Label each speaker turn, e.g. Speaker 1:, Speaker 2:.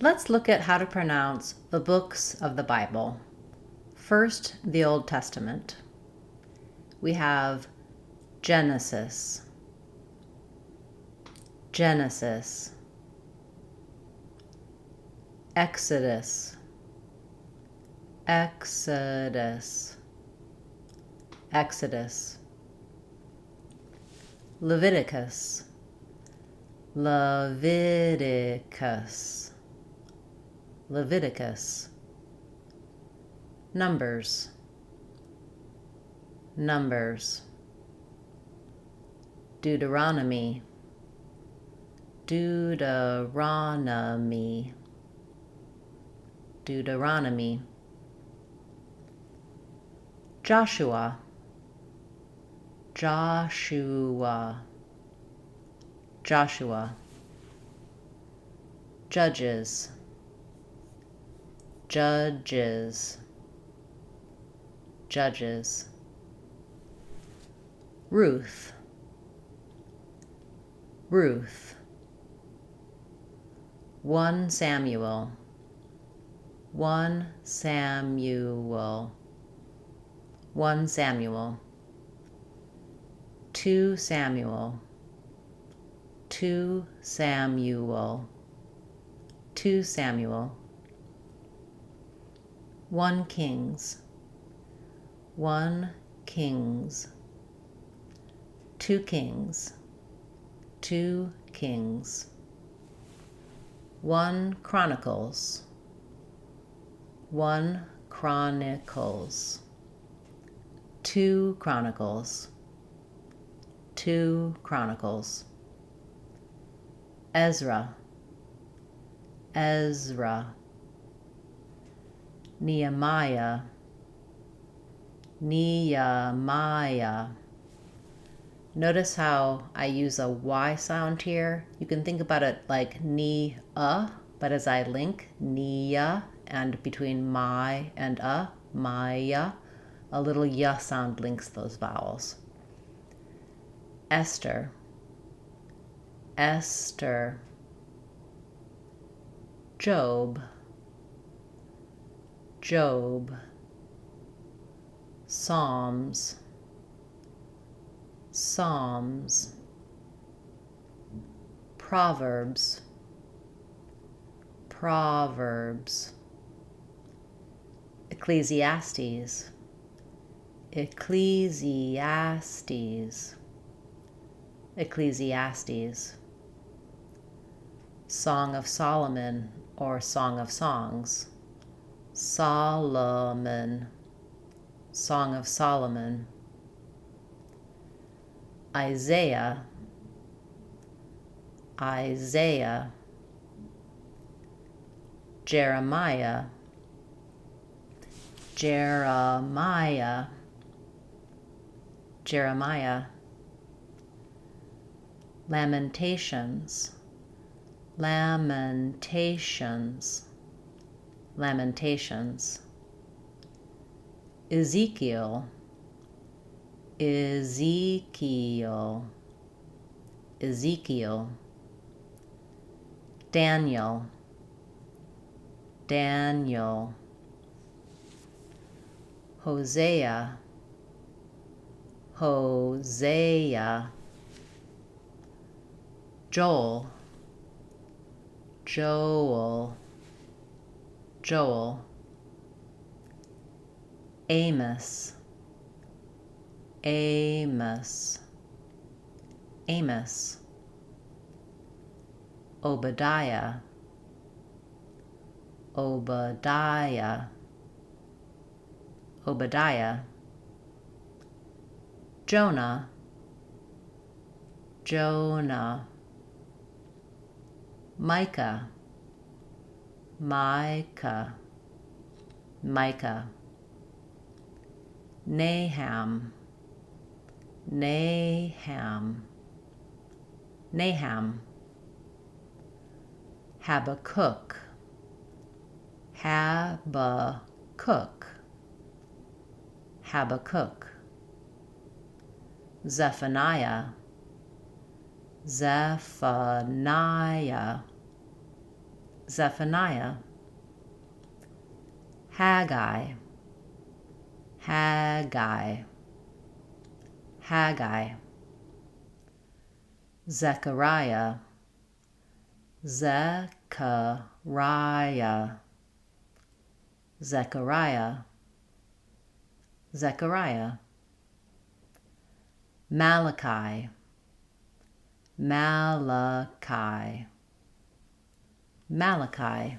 Speaker 1: Let's look at how to pronounce the books of the Bible. First, the Old Testament. We have Genesis, Genesis, Exodus, Exodus, Exodus, Leviticus, Leviticus, Leviticus, Numbers, Numbers, Deuteronomy, Deuteronomy, Deuteronomy, Joshua, Joshua, Joshua, Judges, Judges, Judges, Ruth, Ruth, 1 Samuel, 1 Samuel, 1 Samuel, 2 Samuel, 2 Samuel, 2 Samuel, 1 Kings, 1 Kings, 2 Kings, 2 Kings, 1 Chronicles, 1 Chronicles, 2 Chronicles, 2 Chronicles, Ezra, Ezra, Nehemiah, Nehemiah. Notice how I use a Y sound here. You can think about it like but as I link Nia, and between my and Maya, a little ya sound links those vowels. Esther, Esther, Job, Job, Psalms, Psalms, Proverbs, Proverbs, Ecclesiastes, Ecclesiastes, Ecclesiastes, Song of Solomon or Song of Songs, Solomon, Song of Solomon, Isaiah, Isaiah, Jeremiah, Jeremiah, Jeremiah, Lamentations, Lamentations, Lamentations, Ezekiel, Ezekiel, Ezekiel, Daniel, Daniel, Hosea, Hosea, Joel, Joel, Joel, Amos, Amos, Amos, Obadiah, Obadiah, Obadiah, Jonah, Jonah, Micah, Micah, Micah, Nahum, Nahum, Nahum, Habakkuk, Habakkuk, Habakkuk, Zephaniah, Zephaniah, Zephaniah. Haggai, Haggai, Haggai. Zechariah, Zechariah, Zechariah, Zechariah. Malachi, Malachi, Malachi.